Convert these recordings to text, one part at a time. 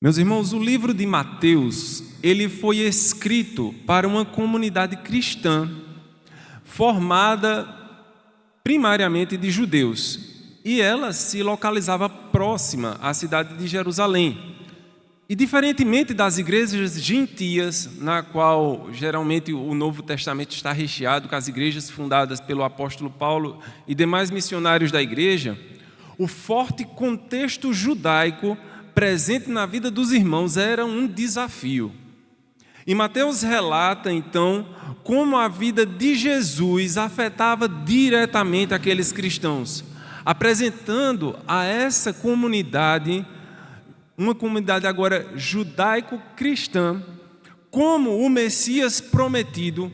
Meus irmãos, o livro de Mateus, ele foi escrito para uma comunidade cristã formada primariamente de judeus, e ela se localizava próxima à cidade de Jerusalém. E diferentemente das igrejas gentias, na qual geralmente o Novo Testamento está recheado com as igrejas fundadas pelo apóstolo Paulo e demais missionários da igreja, o forte contexto judaico presente na vida dos irmãos era um desafio. E Mateus relata, então, como a vida de Jesus afetava diretamente aqueles cristãos, apresentando a essa comunidade, uma comunidade agora judaico-cristã, como o Messias prometido,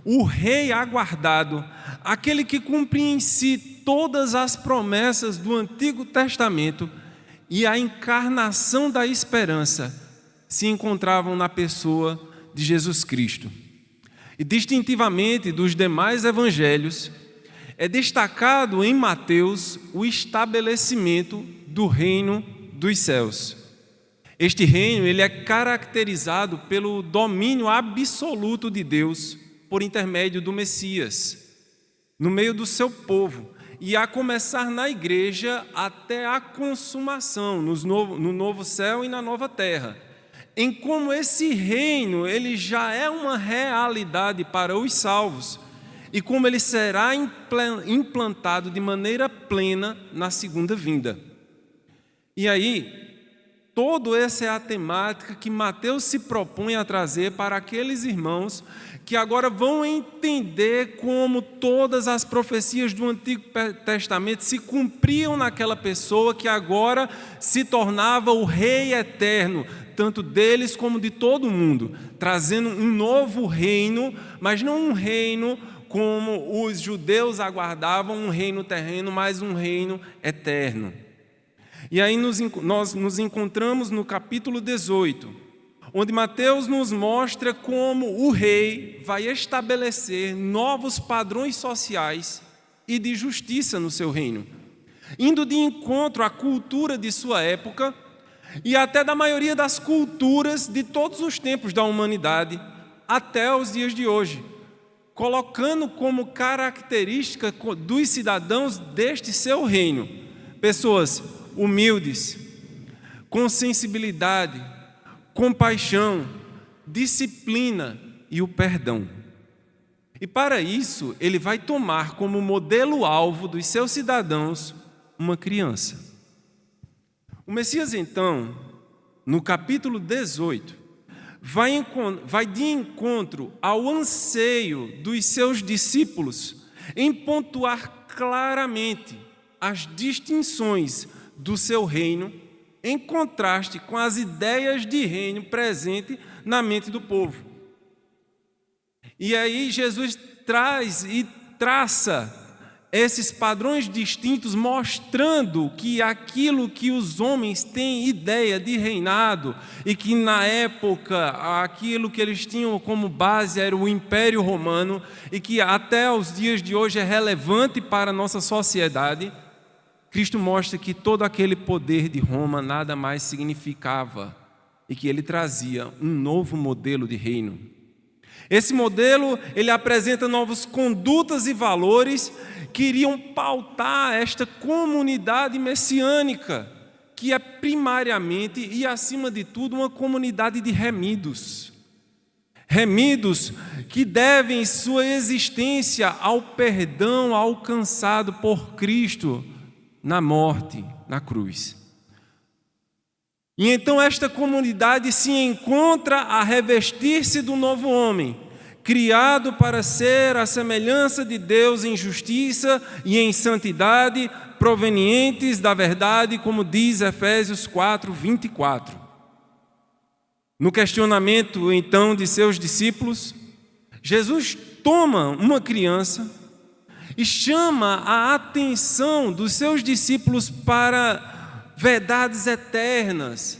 o rei aguardado, aquele que cumpre em si todas as promessas do Antigo Testamento, e a encarnação da esperança se encontravam na pessoa de Jesus Cristo. E distintivamente dos demais evangelhos, é destacado em Mateus o estabelecimento do reino dos céus. Este reino ele é caracterizado pelo domínio absoluto de Deus por intermédio do Messias, no meio do seu povo, e a começar na igreja até a consumação, no novo céu e na nova terra. Em como esse reino ele já é uma realidade para os salvos, e como ele será implantado de maneira plena na segunda vinda. E aí, toda essa é a temática que Mateus se propõe a trazer para aqueles irmãos que agora vão entender como todas as profecias do Antigo Testamento se cumpriam naquela pessoa que agora se tornava o Rei eterno, tanto deles como de todo mundo, trazendo um novo reino, mas não um reino como os judeus aguardavam, um reino terreno, mas um reino eterno. E aí nós nos encontramos no capítulo 18, onde Mateus nos mostra como o rei vai estabelecer novos padrões sociais e de justiça no seu reino, indo de encontro à cultura de sua época e até da maioria das culturas de todos os tempos da humanidade até os dias de hoje, colocando como característica dos cidadãos deste seu reino pessoas humildes, com sensibilidade, compaixão, disciplina e o perdão. E para isso, ele vai tomar como modelo-alvo dos seus cidadãos uma criança. O Messias, então, no capítulo 18, vai de encontro ao anseio dos seus discípulos em pontuar claramente as distinções do seu reino, em contraste com as ideias de reino presentes na mente do povo. E aí Jesus traz e traça esses padrões distintos, mostrando que aquilo que os homens têm ideia de reinado, e que na época aquilo que eles tinham como base era o Império Romano, e que até os dias de hoje é relevante para a nossa sociedade, Cristo mostra que todo aquele poder de Roma nada mais significava e que ele trazia um novo modelo de reino. Esse modelo, ele apresenta novas condutas e valores que iriam pautar esta comunidade messiânica, que é primariamente e acima de tudo uma comunidade de remidos. Remidos que devem sua existência ao perdão alcançado por Cristo na morte, na cruz. E então esta comunidade se encontra a revestir-se do novo homem, criado para ser a semelhança de Deus em justiça e em santidade, provenientes da verdade, como diz Efésios 4:24. No questionamento, então, de seus discípulos, Jesus toma uma criança e chama a atenção dos seus discípulos para verdades eternas,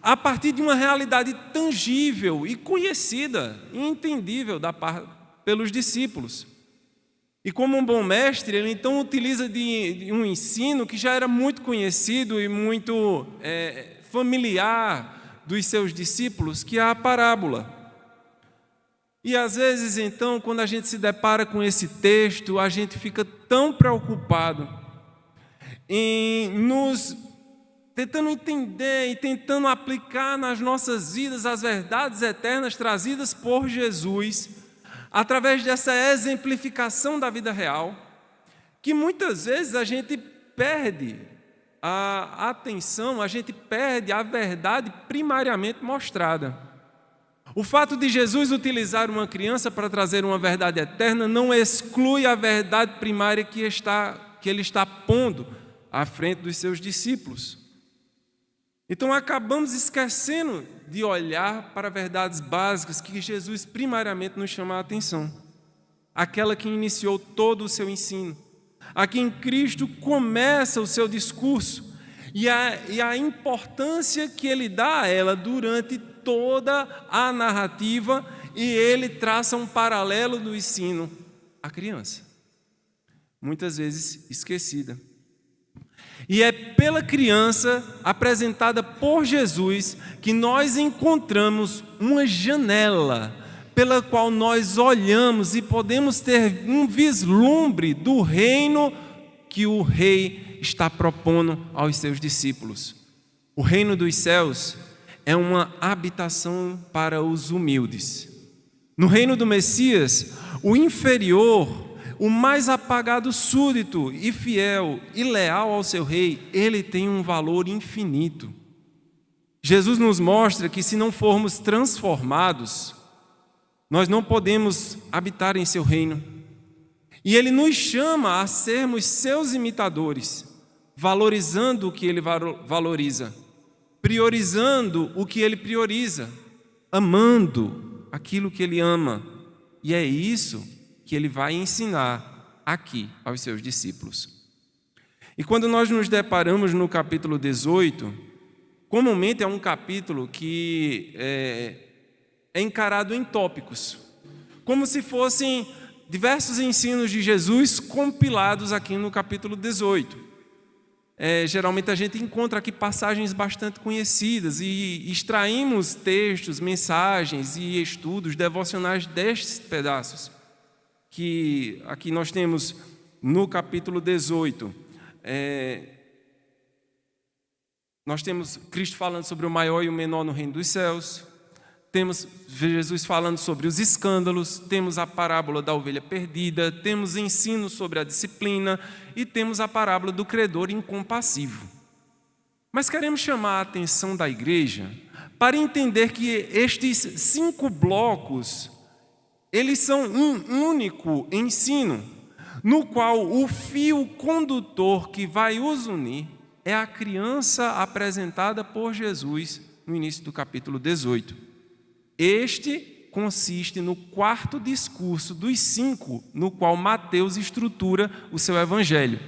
a partir de uma realidade tangível e conhecida e entendível pelos discípulos. E como um bom mestre, ele então utiliza de um ensino que já era muito conhecido e muito familiar dos seus discípulos, que é a parábola. E às vezes, então, quando a gente se depara com esse texto, a gente fica tão preocupado em nos tentando entender e tentando aplicar nas nossas vidas as verdades eternas trazidas por Jesus, através dessa exemplificação da vida real, que muitas vezes a gente perde a atenção, a gente perde a verdade primariamente mostrada. O fato de Jesus utilizar uma criança para trazer uma verdade eterna não exclui a verdade primária que ele está pondo à frente dos seus discípulos. Então acabamos esquecendo de olhar para verdades básicas que Jesus primariamente nos chama a atenção. Aquela que iniciou todo o seu ensino, a quem Cristo começa o seu discurso e a importância que ele dá a ela durante toda a narrativa, e ele traça um paralelo do ensino à criança, muitas vezes esquecida. E é pela criança apresentada por Jesus que nós encontramos uma janela pela qual nós olhamos e podemos ter um vislumbre do reino que o rei está propondo aos seus discípulos. O reino dos céus é uma habitação para os humildes. No reino do Messias, o inferior, o mais apagado súdito e fiel e leal ao seu rei, ele tem um valor infinito. Jesus nos mostra que se não formos transformados, nós não podemos habitar em seu reino. E ele nos chama a sermos seus imitadores, valorizando o que ele valoriza, priorizando o que ele prioriza, amando aquilo que ele ama. E é isso que ele vai ensinar aqui aos seus discípulos. E quando nós nos deparamos no capítulo 18, comumente é um capítulo que é encarado em tópicos, como se fossem diversos ensinos de Jesus compilados aqui no capítulo 18. Geralmente a gente encontra aqui passagens bastante conhecidas e extraímos textos, mensagens e estudos devocionais destes pedaços, que aqui nós temos no capítulo 18. Nós temos Cristo falando sobre o maior e o menor no reino dos céus, temos Jesus falando sobre os escândalos, temos a parábola da ovelha perdida, temos ensino sobre a disciplina e temos a parábola do credor incompassivo. Mas queremos chamar a atenção da igreja para entender que estes 5 blocos, eles são um único ensino, no qual o fio condutor que vai os unir é a criança apresentada por Jesus no início do capítulo 18. Este consiste no 4º discurso dos 5, no qual Mateus estrutura o seu evangelho.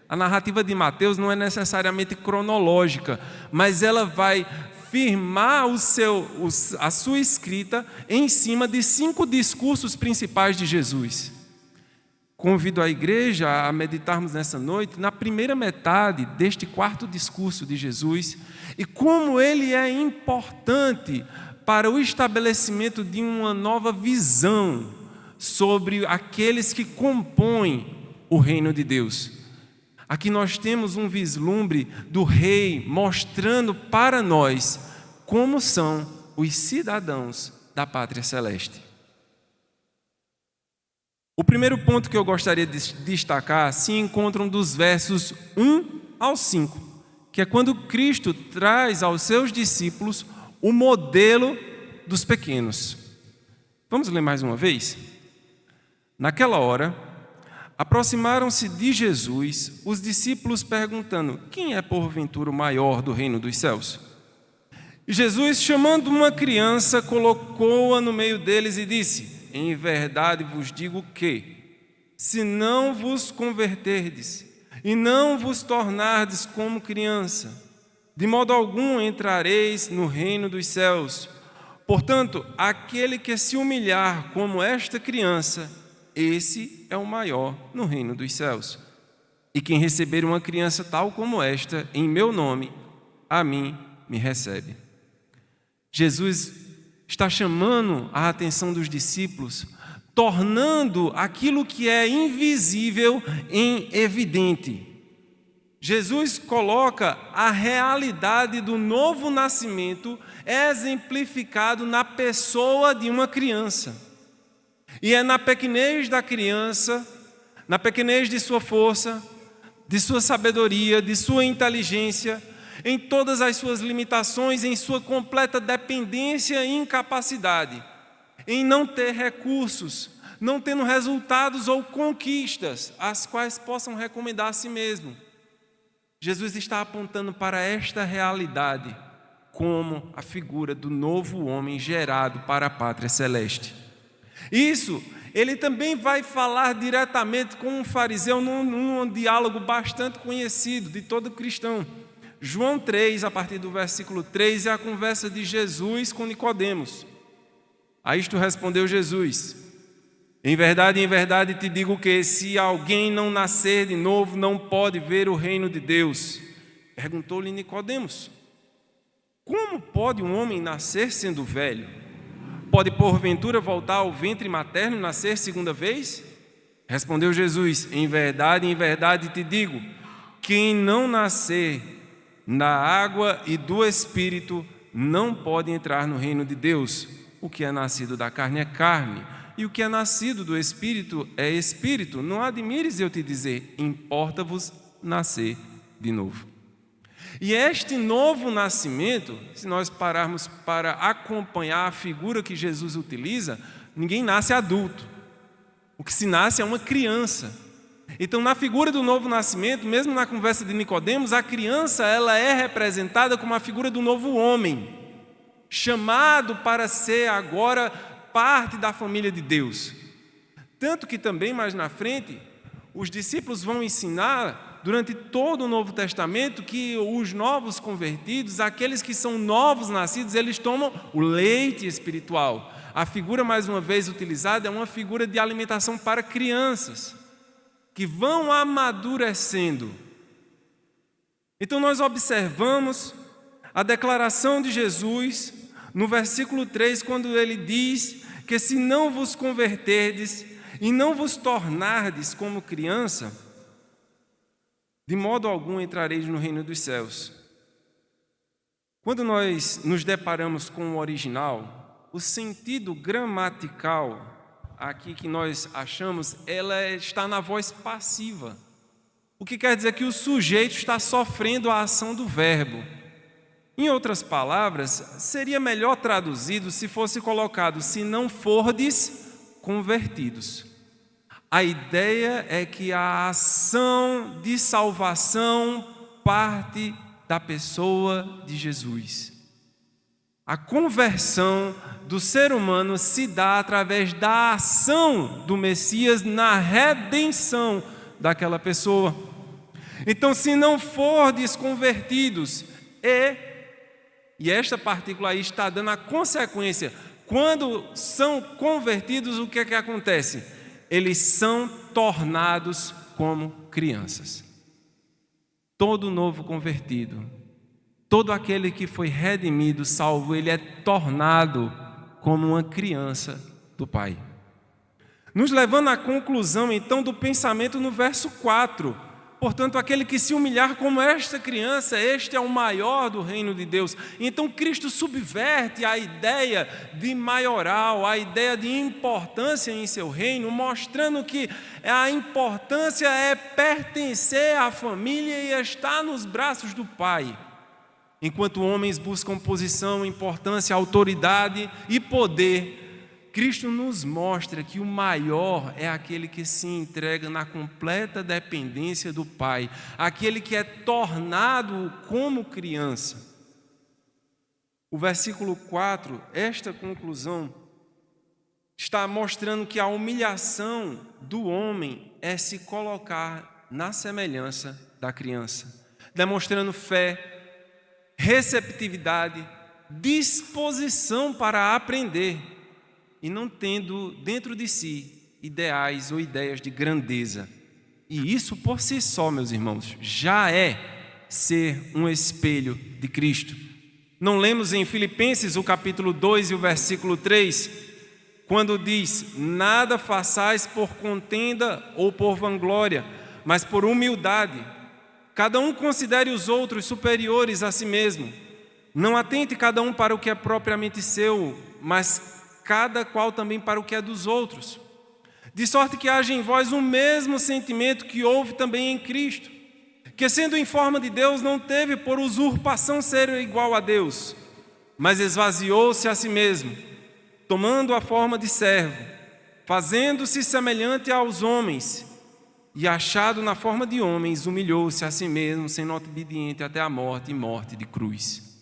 A narrativa de Mateus não é necessariamente cronológica, mas ela vai firmar a sua escrita em cima de 5 discursos principais de Jesus. Convido a igreja a meditarmos nessa noite na primeira metade deste 4º discurso de Jesus e como ele é importante para o estabelecimento de uma nova visão sobre aqueles que compõem o reino de Deus. Aqui nós temos um vislumbre do rei mostrando para nós como são os cidadãos da pátria celeste. O primeiro ponto que eu gostaria de destacar se encontra dos versos 1 ao 5, que é quando Cristo traz aos seus discípulos o modelo dos pequenos. Vamos ler mais uma vez? Naquela hora, aproximaram-se de Jesus os discípulos perguntando: quem é porventura o maior do reino dos céus? E Jesus, chamando uma criança, colocou-a no meio deles e disse: em verdade vos digo que, se não vos converterdes e não vos tornardes como criança, de modo algum entrareis no reino dos céus. Portanto, aquele que se humilhar como esta criança, esse é o maior no reino dos céus. E quem receber uma criança tal como esta, em meu nome, a mim me recebe. Jesus está chamando a atenção dos discípulos, tornando aquilo que é invisível em evidente. Jesus coloca a realidade do novo nascimento exemplificado na pessoa de uma criança. E é na pequenez da criança, na pequenez de sua força, de sua sabedoria, de sua inteligência, em todas as suas limitações, em sua completa dependência e incapacidade, em não ter recursos, não tendo resultados ou conquistas, as quais possam recomendar a si mesmo. Jesus está apontando para esta realidade como a figura do novo homem gerado para a pátria celeste. Isso, ele também vai falar diretamente com um fariseu num diálogo bastante conhecido de todo cristão. João 3, a partir do versículo 3, é a conversa de Jesus com Nicodemos. A isto respondeu Jesus: em verdade te digo que se alguém não nascer de novo, não pode ver o reino de Deus. Perguntou-lhe Nicodemos: como pode um homem nascer sendo velho? Pode porventura voltar ao ventre materno e nascer segunda vez? Respondeu Jesus: em verdade te digo, quem não nascer da água e do Espírito não pode entrar no reino de Deus. O que é nascido da carne é carne, e o que é nascido do Espírito é Espírito. Não admires eu te dizer, importa-vos nascer de novo. E este novo nascimento, se nós pararmos para acompanhar a figura que Jesus utiliza, ninguém nasce adulto. O que se nasce é uma criança. Então, na figura do novo nascimento, mesmo na conversa de Nicodemos, a criança ela é representada como a figura do novo homem, chamado para ser agora parte da família de Deus. Tanto que também mais na frente, os discípulos vão ensinar durante todo o Novo Testamento que os novos convertidos, aqueles que são novos nascidos, eles tomam o leite espiritual. A figura mais uma vez utilizada é uma figura de alimentação para crianças que vão amadurecendo. Então nós observamos a declaração de Jesus no versículo 3, quando ele diz que se não vos converterdes e não vos tornardes como criança, de modo algum entrareis no reino dos céus. Quando nós nos deparamos com o original, o sentido gramatical aqui que nós achamos, ela está na voz passiva. O que quer dizer que o sujeito está sofrendo a ação do verbo. Em outras palavras, seria melhor traduzido se fosse colocado: se não fordes convertidos. A ideia é que a ação de salvação parte da pessoa de Jesus. A conversão do ser humano se dá através da ação do Messias na redenção daquela pessoa. Então, se não fordes convertidos, e esta partícula aí está dando a consequência, quando são convertidos, o que é que acontece? Eles são tornados como crianças. Todo novo convertido, todo aquele que foi redimido, salvo, ele é tornado como uma criança do Pai. Nos levando à conclusão, então, do pensamento no verso 4. Portanto, aquele que se humilhar como esta criança, este é o maior do reino de Deus. Então, Cristo subverte a ideia de maioral, a ideia de importância em seu reino, mostrando que a importância é pertencer à família e estar nos braços do Pai. Enquanto homens buscam posição, importância, autoridade e poder, Cristo nos mostra que o maior é aquele que se entrega na completa dependência do Pai, aquele que é tornado como criança. O versículo 4, esta conclusão, está mostrando que a humilhação do homem é se colocar na semelhança da criança, demonstrando fé, receptividade, disposição para aprender, e não tendo dentro de si ideais ou ideias de grandeza. E isso por si só, meus irmãos, já é ser um espelho de Cristo. Não lemos em Filipenses o capítulo 2 e o versículo 3, quando diz: nada façais por contenda ou por vanglória, mas por humildade. Cada um considere os outros superiores a si mesmo. Não atente cada um para o que é propriamente seu, mas cada qual também para o que é dos outros. De sorte que haja em vós o mesmo sentimento que houve também em Cristo, que sendo em forma de Deus não teve por usurpação ser igual a Deus, mas esvaziou-se a si mesmo, tomando a forma de servo, fazendo-se semelhante aos homens, e achado na forma de homens, humilhou-se a si mesmo, sendo obediente até a morte e morte de cruz.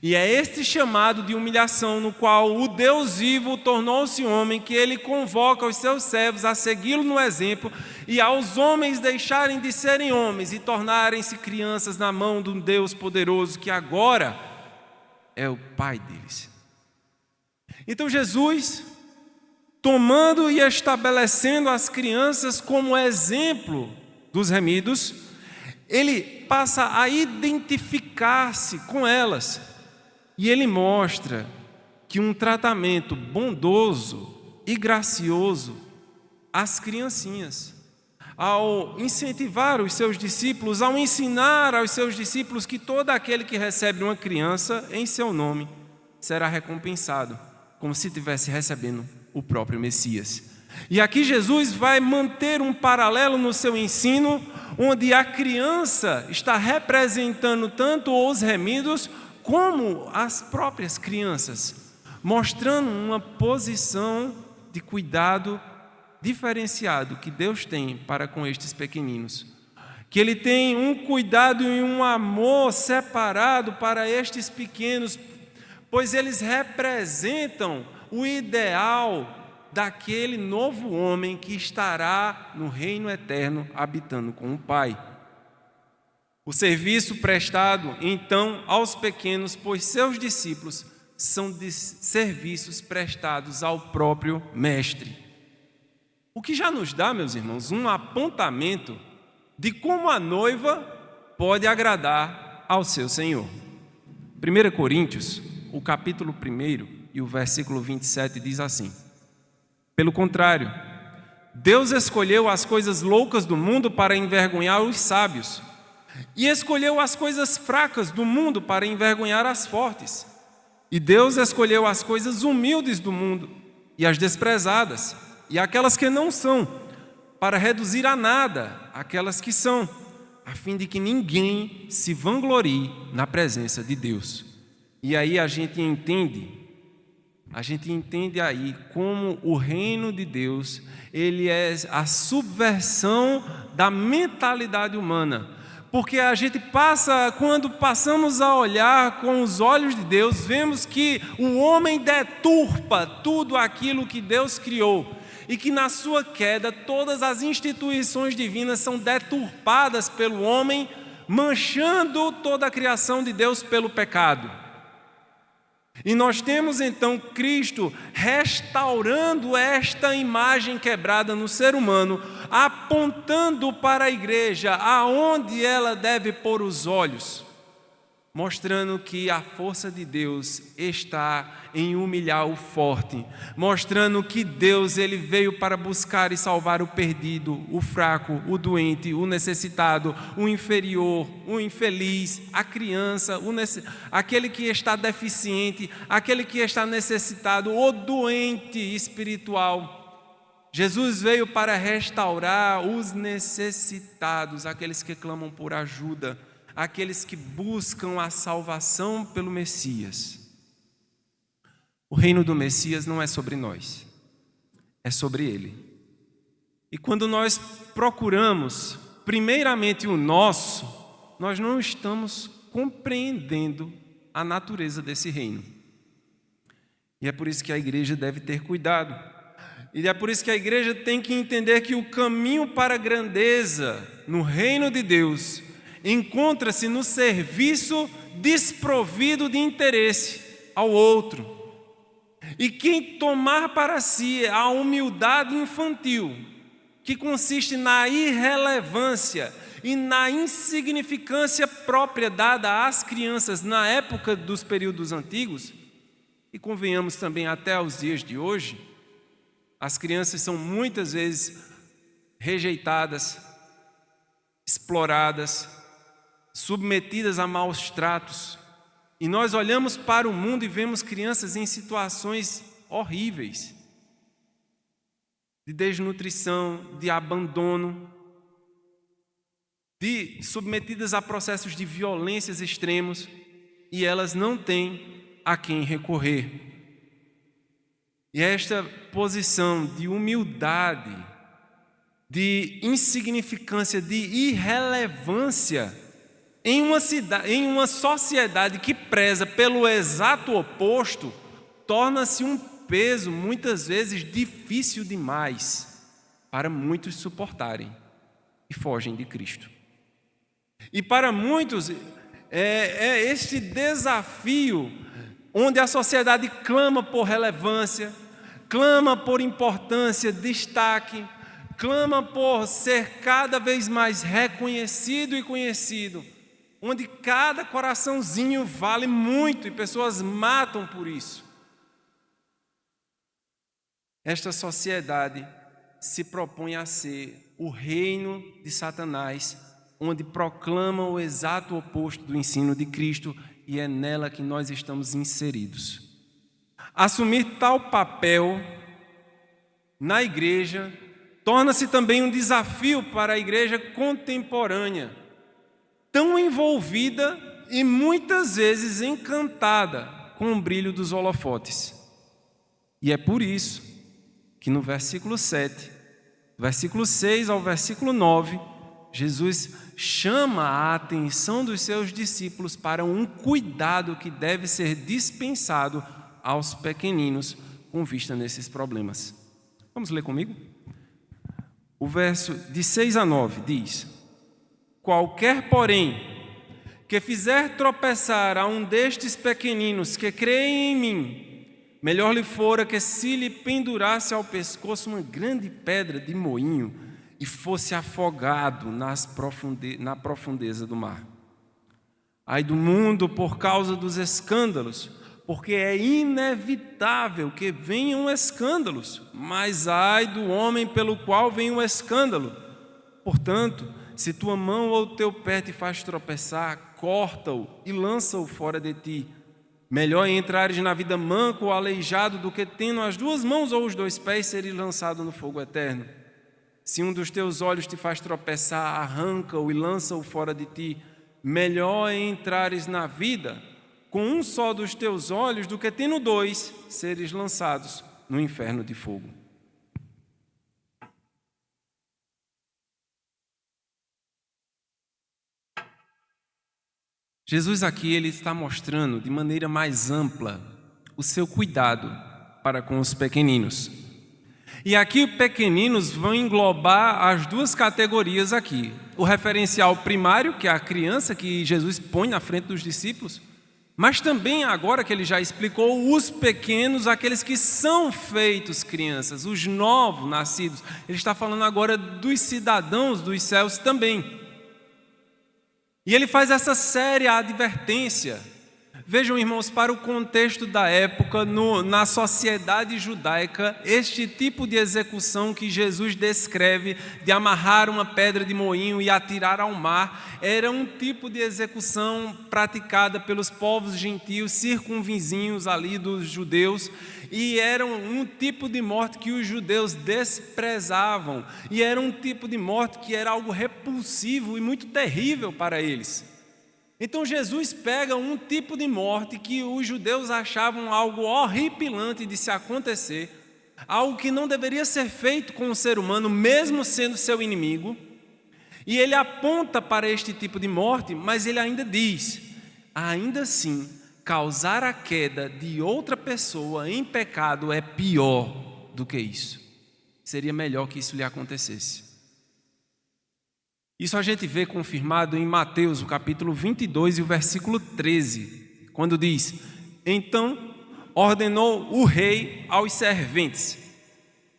E é este chamado de humilhação no qual o Deus vivo tornou-se homem, que ele convoca os seus servos a segui-lo no exemplo e aos homens deixarem de serem homens e tornarem-se crianças na mão de um Deus poderoso que agora é o Pai deles. Então Jesus, tomando e estabelecendo as crianças como exemplo dos remidos, ele passa a identificar-se com elas. E ele mostra que um tratamento bondoso e gracioso às criancinhas, ao incentivar os seus discípulos, ao ensinar aos seus discípulos que todo aquele que recebe uma criança em seu nome será recompensado, como se estivesse recebendo o próprio Messias. E aqui Jesus vai manter um paralelo no seu ensino, onde a criança está representando tanto os remidos como as próprias crianças, mostrando uma posição de cuidado diferenciado que Deus tem para com estes pequeninos. Que Ele tem um cuidado e um amor separado para estes pequenos, pois eles representam o ideal daquele novo homem que estará no reino eterno habitando com o Pai. O serviço prestado, então, aos pequenos, pois seus discípulos são de serviços prestados ao próprio Mestre. O que já nos dá, meus irmãos, um apontamento de como a noiva pode agradar ao seu Senhor. 1 Coríntios, o capítulo 1 e o versículo 27 diz assim: pelo contrário, Deus escolheu as coisas loucas do mundo para envergonhar os sábios, e escolheu as coisas fracas do mundo para envergonhar as fortes. E Deus escolheu as coisas humildes do mundo e as desprezadas, e aquelas que não são, para reduzir a nada aquelas que são, a fim de que ninguém se vanglorie na presença de Deus. E aí a gente entende aí como o reino de Deus, ele é a subversão da mentalidade humana. Porque a gente quando passamos a olhar com os olhos de Deus, vemos que o homem deturpa tudo aquilo que Deus criou. E que na sua queda, todas as instituições divinas são deturpadas pelo homem, manchando toda a criação de Deus pelo pecado. E nós temos então Cristo restaurando esta imagem quebrada no ser humano, apontando para a igreja aonde ela deve pôr os olhos, mostrando que a força de Deus está em humilhar o forte, mostrando que Deus ele veio para buscar e salvar o perdido, o fraco, o doente, o necessitado, o inferior, o infeliz, a criança, aquele que está deficiente, aquele que está necessitado, o doente espiritual. Jesus veio para restaurar os necessitados, aqueles que clamam por ajuda, aqueles que buscam a salvação pelo Messias. O reino do Messias não é sobre nós, é sobre Ele. E quando nós procuramos primeiramente o nosso, nós não estamos compreendendo a natureza desse reino. E é por isso que a igreja deve ter cuidado. E é por isso que a igreja tem que entender que o caminho para a grandeza no reino de Deus encontra-se no serviço desprovido de interesse ao outro. E quem tomar para si a humildade infantil, que consiste na irrelevância e na insignificância própria dada às crianças na época dos períodos antigos, e convenhamos também até aos dias de hoje, as crianças são muitas vezes rejeitadas, exploradas, submetidas a maus tratos. E nós olhamos para o mundo e vemos crianças em situações horríveis, de desnutrição, de abandono, submetidas a processos de violências extremos, e elas não têm a quem recorrer. E esta posição de humildade, de insignificância, de irrelevância em uma sociedade que preza pelo exato oposto, torna-se um peso muitas vezes difícil demais para muitos suportarem e fogem de Cristo. E para muitos é este desafio onde a sociedade clama por relevância, clama por importância, destaque, clama por ser cada vez mais reconhecido e conhecido, onde cada coraçãozinho vale muito e pessoas matam por isso. Esta sociedade se propõe a ser o reino de Satanás, onde proclama o exato oposto do ensino de Cristo, e é nela que nós estamos inseridos. Assumir tal papel na igreja torna-se também um desafio para a igreja contemporânea, tão envolvida e muitas vezes encantada com o brilho dos holofotes. E é por isso que no versículo 7, versículo 6 ao versículo 9, Jesus chama a atenção dos seus discípulos para um cuidado que deve ser dispensado aos pequeninos com vista nesses problemas. Vamos ler comigo? O verso de 6 a 9 diz: qualquer, porém, que fizer tropeçar a um destes pequeninos que creem em mim, melhor lhe fora que se lhe pendurasse ao pescoço uma grande pedra de moinho e fosse afogado na profundeza do mar. Ai do mundo por causa dos escândalos, porque é inevitável que venham escândalos, mas ai do homem pelo qual vem o escândalo. Portanto, se tua mão ou teu pé te faz tropeçar, corta-o e lança-o fora de ti. Melhor entrares na vida manco ou aleijado do que tendo as duas mãos ou os dois pés seres lançado no fogo eterno. Se um dos teus olhos te faz tropeçar, arranca-o e lança-o fora de ti. Melhor é entrares na vida com um só dos teus olhos do que tendo dois, seres lançados no inferno de fogo. Jesus aqui ele está mostrando de maneira mais ampla o seu cuidado para com os pequeninos. E aqui pequeninos vão englobar as duas categorias aqui. O referencial primário, que é a criança que Jesus põe na frente dos discípulos, mas também agora que ele já explicou, os pequenos, aqueles que são feitos crianças, os novos nascidos. Ele está falando agora dos cidadãos dos céus também. E ele faz essa séria advertência. Vejam, irmãos, para o contexto da época, na sociedade judaica, este tipo de execução que Jesus descreve, de amarrar uma pedra de moinho e atirar ao mar, era um tipo de execução praticada pelos povos gentios circunvizinhos ali dos judeus, e era um tipo de morte que os judeus desprezavam, e era um tipo de morte que era algo repulsivo e muito terrível para eles. Então Jesus pega um tipo de morte que os judeus achavam algo horripilante de se acontecer, algo que não deveria ser feito com o ser humano, mesmo sendo seu inimigo, e ele aponta para este tipo de morte, mas ele ainda diz: ainda assim, causar a queda de outra pessoa em pecado é pior do que isso. Seria melhor que isso lhe acontecesse. Isso a gente vê confirmado em Mateus, o capítulo 22 e o versículo 13, quando diz: então ordenou o rei aos serventes: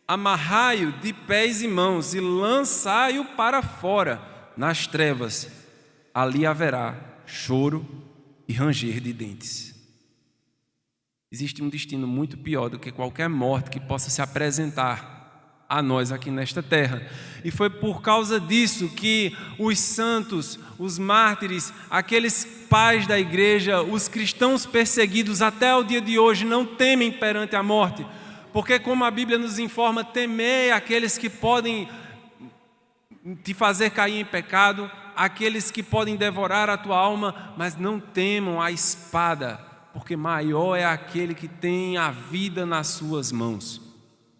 amarrai-o de pés e mãos e lançai-o para fora, nas trevas, ali haverá choro e ranger de dentes. Existe um destino muito pior do que qualquer morte que possa se apresentar a nós aqui nesta terra. E foi por causa disso que os santos, os mártires, aqueles pais da igreja, os cristãos perseguidos até o dia de hoje não temem perante a morte. Porque, como a Bíblia nos informa, temei aqueles que podem te fazer cair em pecado, aqueles que podem devorar a tua alma, mas não temam a espada, porque maior é aquele que tem a vida nas suas mãos.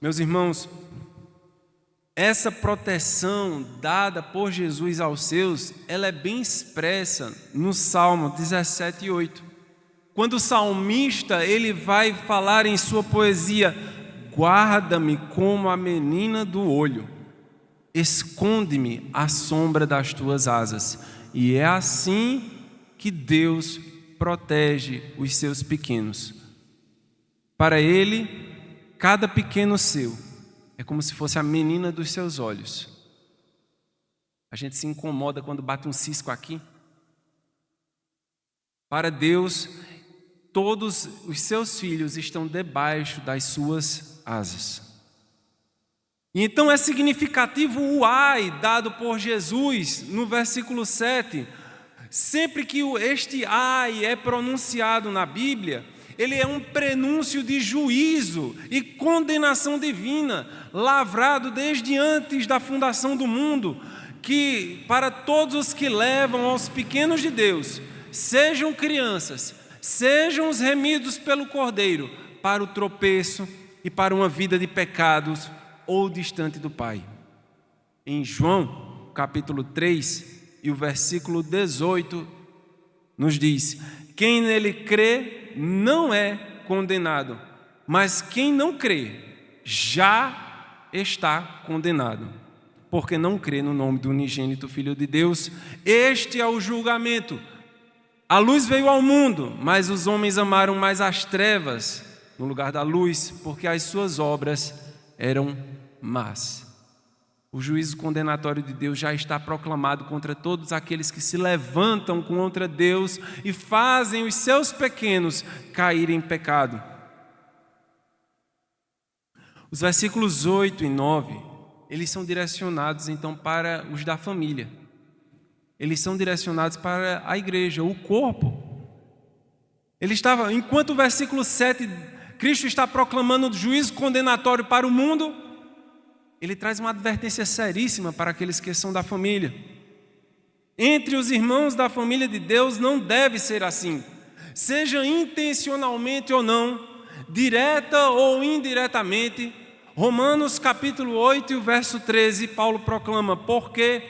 Meus irmãos, essa proteção dada por Jesus aos seus, ela é bem expressa no Salmo 17:8. Quando o salmista ele vai falar em sua poesia: guarda-me como a menina do olho, esconde-me à sombra das tuas asas. E é assim que Deus protege os seus pequenos. Para Ele, cada pequeno seu é como se fosse a menina dos seus olhos. A gente se incomoda quando bate um cisco aqui. Para Deus, todos os seus filhos estão debaixo das suas asas. E então é significativo o ai dado por Jesus no versículo 7. Sempre que este ai é pronunciado na Bíblia, ele é um prenúncio de juízo e condenação divina, lavrado desde antes da fundação do mundo, que para todos os que levam aos pequenos de Deus, sejam crianças, sejam os remidos pelo Cordeiro, para o tropeço e para uma vida de pecados ou distante do Pai. Em João, capítulo 3, e o versículo 18, nos diz: quem nele crê não é condenado, mas quem não crê já está condenado, porque não crê no nome do unigênito Filho de Deus. Este é o julgamento. A luz veio ao mundo, mas os homens amaram mais as trevas no lugar da luz, porque as suas obras eram más. O juízo condenatório de Deus já está proclamado contra todos aqueles que se levantam contra Deus e fazem os seus pequenos caírem em pecado. Os versículos 8 e 9, eles são direcionados então para os da família. Eles são direcionados para a igreja, o corpo. Enquanto o versículo 7, Cristo está proclamando o juízo condenatório para o mundo, ele traz uma advertência seríssima para aqueles que são da família. Entre os irmãos da família de Deus não deve ser assim. Seja intencionalmente ou não, direta ou indiretamente. Romanos capítulo 8 e o verso 13, Paulo proclama: porque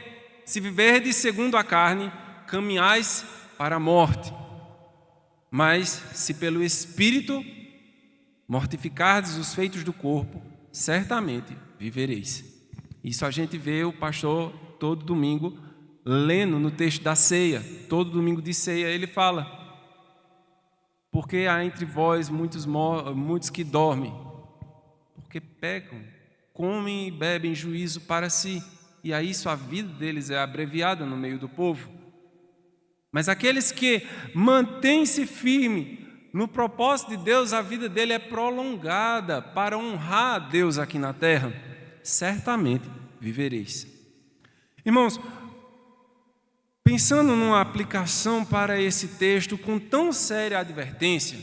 se viverdes segundo a carne, caminhais para a morte. Mas se pelo Espírito mortificardes os feitos do corpo, certamente vivereis. Isso a gente vê o pastor todo domingo lendo no texto da ceia. Todo domingo de ceia ele fala: porque há entre vós muitos que dormem, porque pecam, comem e bebem juízo para si, e a isso a vida deles é abreviada no meio do povo. Mas aqueles que mantêm-se firmes no propósito de Deus, a vida dele é prolongada para honrar a Deus aqui na terra. Certamente vivereis. Irmãos, pensando numa aplicação para esse texto com tão séria advertência,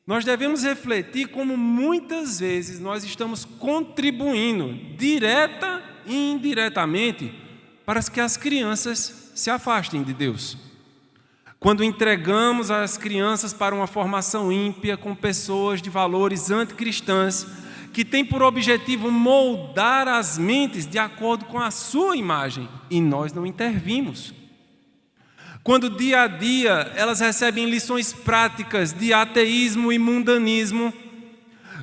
nós devemos refletir como muitas vezes nós estamos contribuindo, direta e indiretamente, para que as crianças se afastem de Deus. Quando entregamos as crianças para uma formação ímpia com pessoas de valores anticristãs, que tem por objetivo moldar as mentes de acordo com a sua imagem, e nós não intervimos. Quando dia a dia elas recebem lições práticas de ateísmo e mundanismo,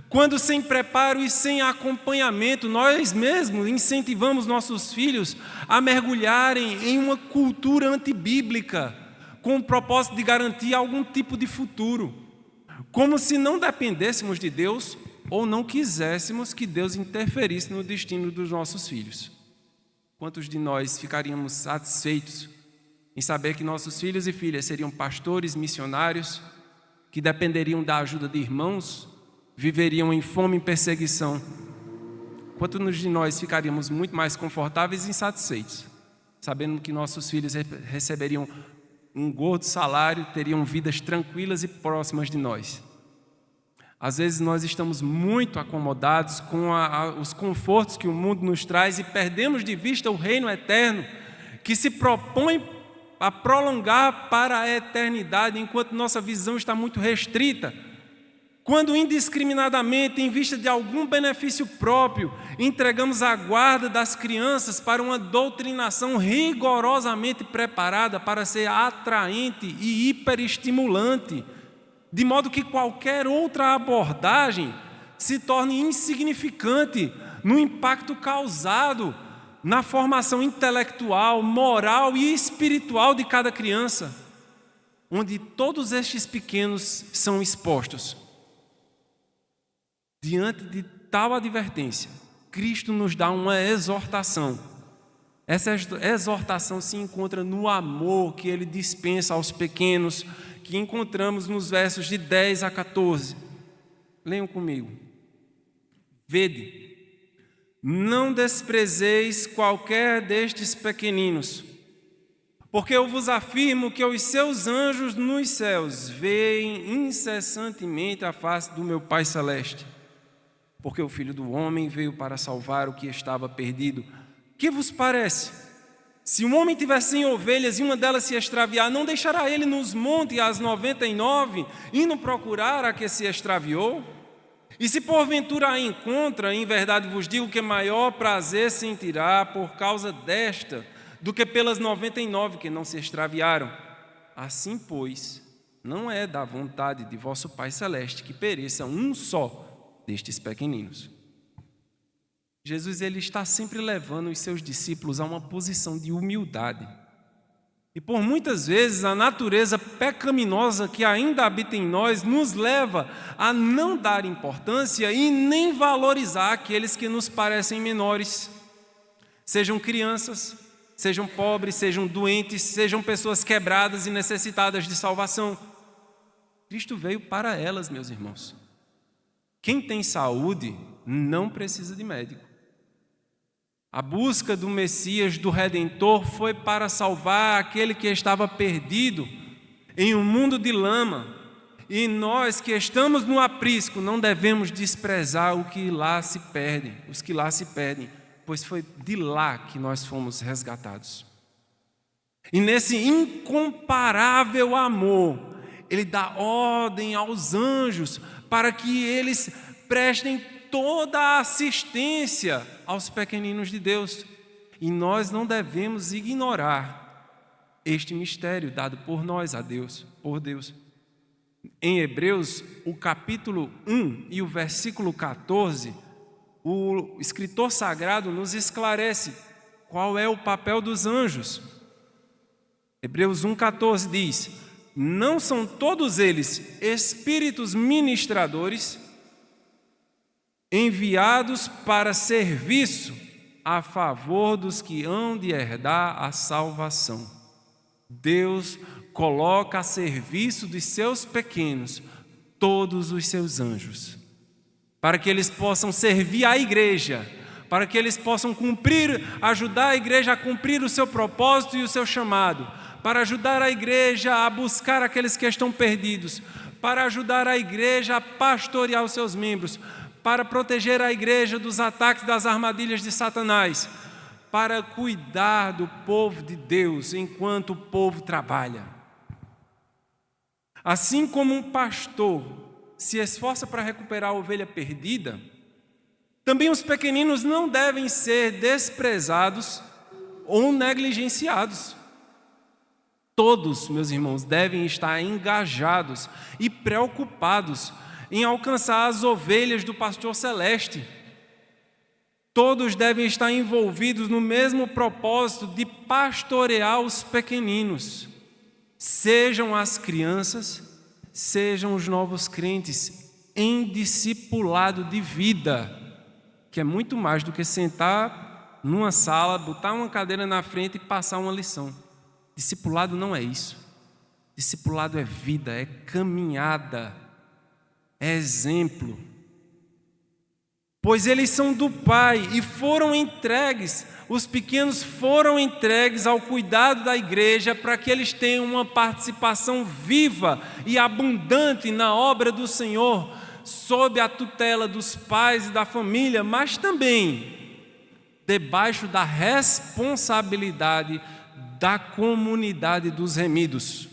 quando sem preparo e sem acompanhamento nós mesmos incentivamos nossos filhos a mergulharem em uma cultura antibíblica, com o propósito de garantir algum tipo de futuro, como se não dependêssemos de Deus ou não quiséssemos que Deus interferisse no destino dos nossos filhos. quantos de nós ficaríamos satisfeitos em saber que nossos filhos e filhas seriam pastores, missionários, que dependeriam da ajuda de irmãos, viveriam em fome e perseguição? Quantos de nós ficaríamos muito mais confortáveis e insatisfeitos, sabendo que nossos filhos receberiam um gordo salário, teriam vidas tranquilas e próximas de nós? Às vezes nós estamos muito acomodados com os confortos que o mundo nos traz e perdemos de vista o reino eterno, que se propõe a prolongar para a eternidade, enquanto nossa visão está muito restrita. Quando indiscriminadamente, em vista de algum benefício próprio, entregamos a guarda das crianças para uma doutrinação rigorosamente preparada para ser atraente e hiperestimulante, de modo que qualquer outra abordagem se torne insignificante no impacto causado na formação intelectual, moral e espiritual de cada criança, onde todos estes pequenos são expostos. Diante de tal advertência, Cristo nos dá uma exortação. Essa exortação se encontra no amor que Ele dispensa aos pequenos, que encontramos nos versos de 10 a 14. Leiam comigo. Vede, não desprezeis qualquer destes pequeninos, porque eu vos afirmo que os seus anjos nos céus veem incessantemente a face do meu Pai Celeste. Porque o Filho do Homem veio para salvar o que estava perdido. Que vos parece? Se um homem tiver 100 ovelhas e uma delas se extraviar, não deixará ele nos montes as 99, indo procurar a que se extraviou? E se porventura a encontra, em verdade vos digo que maior prazer sentirá por causa desta, do que pelas 99 que não se extraviaram. Assim, pois, não é da vontade de vosso Pai Celeste que pereça um só destes pequeninos. Jesus ele está sempre levando os seus discípulos a uma posição de humildade. E por muitas vezes a natureza pecaminosa que ainda habita em nós nos leva a não dar importância e nem valorizar aqueles que nos parecem menores. Sejam crianças, sejam pobres, sejam doentes, sejam pessoas quebradas e necessitadas de salvação. Cristo veio para elas, meus irmãos. Quem tem saúde não precisa de médico. A busca do Messias, do Redentor, foi para salvar aquele que estava perdido em um mundo de lama. E nós que estamos no aprisco não devemos desprezar os que lá se perdem, pois foi de lá que nós fomos resgatados. E nesse incomparável amor, Ele dá ordem aos anjos para que eles prestem toda a assistência aos pequeninos de Deus. E nós não devemos ignorar este mistério dado por nós a Deus, por Deus. Em Hebreus, o capítulo 1 e o versículo 14, o escritor sagrado nos esclarece qual é o papel dos anjos. Hebreus 1,14 diz: não são todos eles espíritos ministradores enviados para serviço a favor dos que hão de herdar a salvação. Deus coloca a serviço dos seus pequenos todos os seus anjos, para que eles possam servir à igreja, para que eles possam ajudar a igreja a cumprir o seu propósito e o seu chamado, para ajudar a igreja a buscar aqueles que estão perdidos, para ajudar a igreja a pastorear os seus membros, para proteger a igreja dos ataques das armadilhas de Satanás, para cuidar do povo de Deus enquanto o povo trabalha. Assim como um pastor se esforça para recuperar a ovelha perdida, também os pequeninos não devem ser desprezados ou negligenciados. Todos, meus irmãos, devem estar engajados e preocupados em alcançar as ovelhas do pastor celeste. Todos devem estar envolvidos no mesmo propósito de pastorear os pequeninos, sejam as crianças, sejam os novos crentes, em discipulado de vida, que é muito mais do que sentar numa sala, botar uma cadeira na frente e passar uma lição. Discipulado não é isso. Discipulado é vida, é caminhada, é exemplo. Pois eles são do Pai e foram entregues, os pequenos foram entregues ao cuidado da igreja para que eles tenham uma participação viva e abundante na obra do Senhor, sob a tutela dos pais e da família, mas também debaixo da responsabilidade da comunidade dos remidos.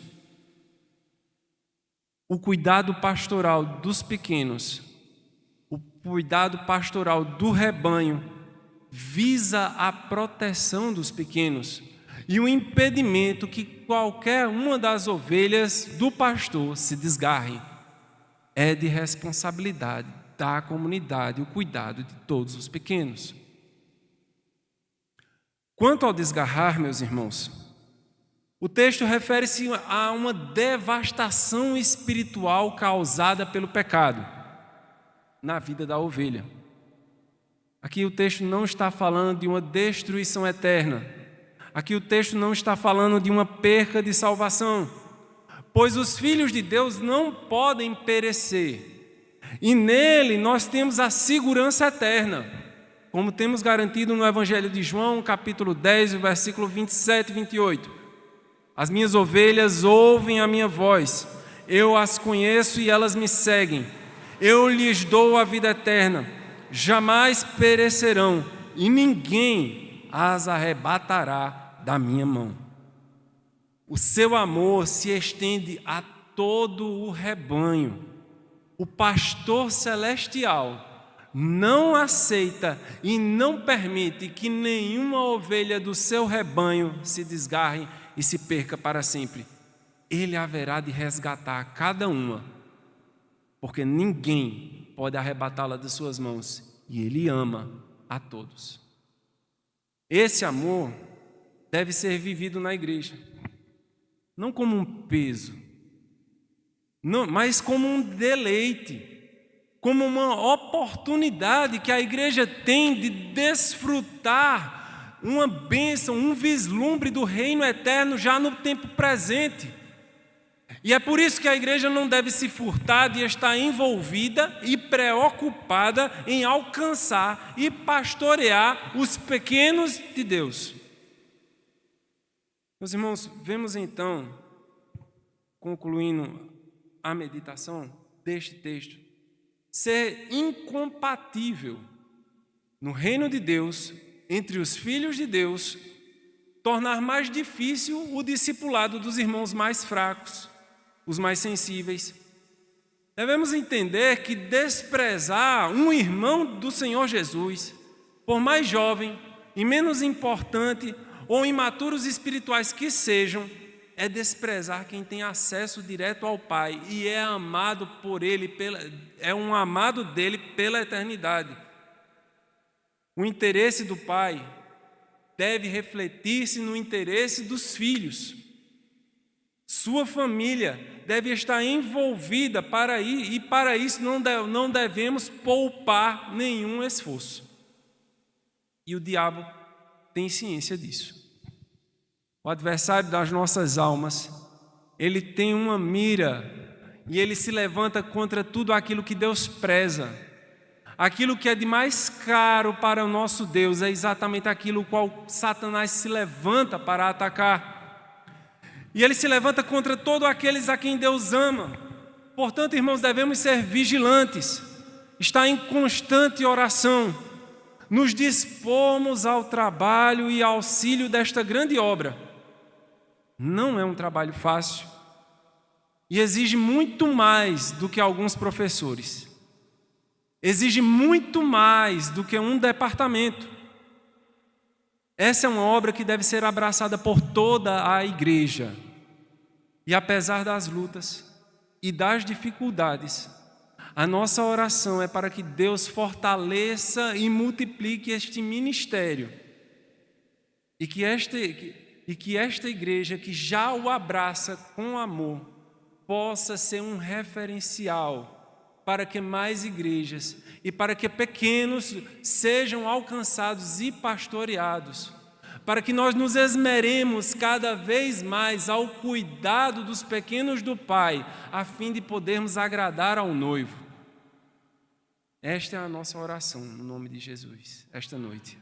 O cuidado pastoral dos pequenos, o cuidado pastoral do rebanho, visa a proteção dos pequenos e o impedimento que qualquer uma das ovelhas do pastor se desgarre. É de responsabilidade da comunidade o cuidado de todos os pequenos. Quanto ao desgarrar, meus irmãos, o texto refere-se a uma devastação espiritual causada pelo pecado na vida da ovelha. Aqui o texto não está falando de uma destruição eterna. Aqui o texto não está falando de uma perca de salvação, pois os filhos de Deus não podem perecer. E nele nós temos a segurança eterna, como temos garantido no Evangelho de João, capítulo 10, versículo 27 e 28. As minhas ovelhas ouvem a minha voz, eu as conheço e elas me seguem. Eu lhes dou a vida eterna, jamais perecerão e ninguém as arrebatará da minha mão. O seu amor se estende a todo o rebanho. O pastor celestial não aceita e não permite que nenhuma ovelha do seu rebanho se desgarre e se perca para sempre. Ele haverá de resgatar cada uma, porque ninguém pode arrebatá-la das suas mãos, e Ele ama a todos. Esse amor deve ser vivido na igreja, não como um peso, não, mas como um deleite, como uma oportunidade que a igreja tem de desfrutar uma bênção, um vislumbre do reino eterno já no tempo presente. E é por isso que a igreja não deve se furtar de estar envolvida e preocupada em alcançar e pastorear os pequenos de Deus. Meus irmãos, vemos então, concluindo a meditação deste texto, ser incompatível no reino de Deus, entre os filhos de Deus, tornar mais difícil o discipulado dos irmãos mais fracos, os mais sensíveis. Devemos entender que desprezar um irmão do Senhor Jesus, por mais jovem e menos importante ou imaturos espirituais que sejam, é desprezar quem tem acesso direto ao Pai e é amado por Ele, é um amado dele pela eternidade. O interesse do Pai deve refletir-se no interesse dos filhos. Sua família deve estar envolvida e para isso não devemos poupar nenhum esforço. E o diabo tem ciência disso. O adversário das nossas almas, ele tem uma mira e ele se levanta contra tudo aquilo que Deus preza. Aquilo que é de mais caro para o nosso Deus é exatamente aquilo qual Satanás se levanta para atacar. E ele se levanta contra todos aqueles a quem Deus ama. Portanto, irmãos, devemos ser vigilantes, estar em constante oração, nos dispormos ao trabalho e auxílio desta grande obra. Não é um trabalho fácil e exige muito mais do que alguns professores. Exige muito mais do que um departamento. Essa é uma obra que deve ser abraçada por toda a igreja. E apesar das lutas e das dificuldades, a nossa oração é para que Deus fortaleça e multiplique este ministério. E que esta igreja, que já o abraça com amor, possa ser um referencial para que mais igrejas e para que pequenos sejam alcançados e pastoreados, para que nós nos esmeremos cada vez mais ao cuidado dos pequenos do Pai, a fim de podermos agradar ao noivo. Esta é a nossa oração, no nome de Jesus, esta noite.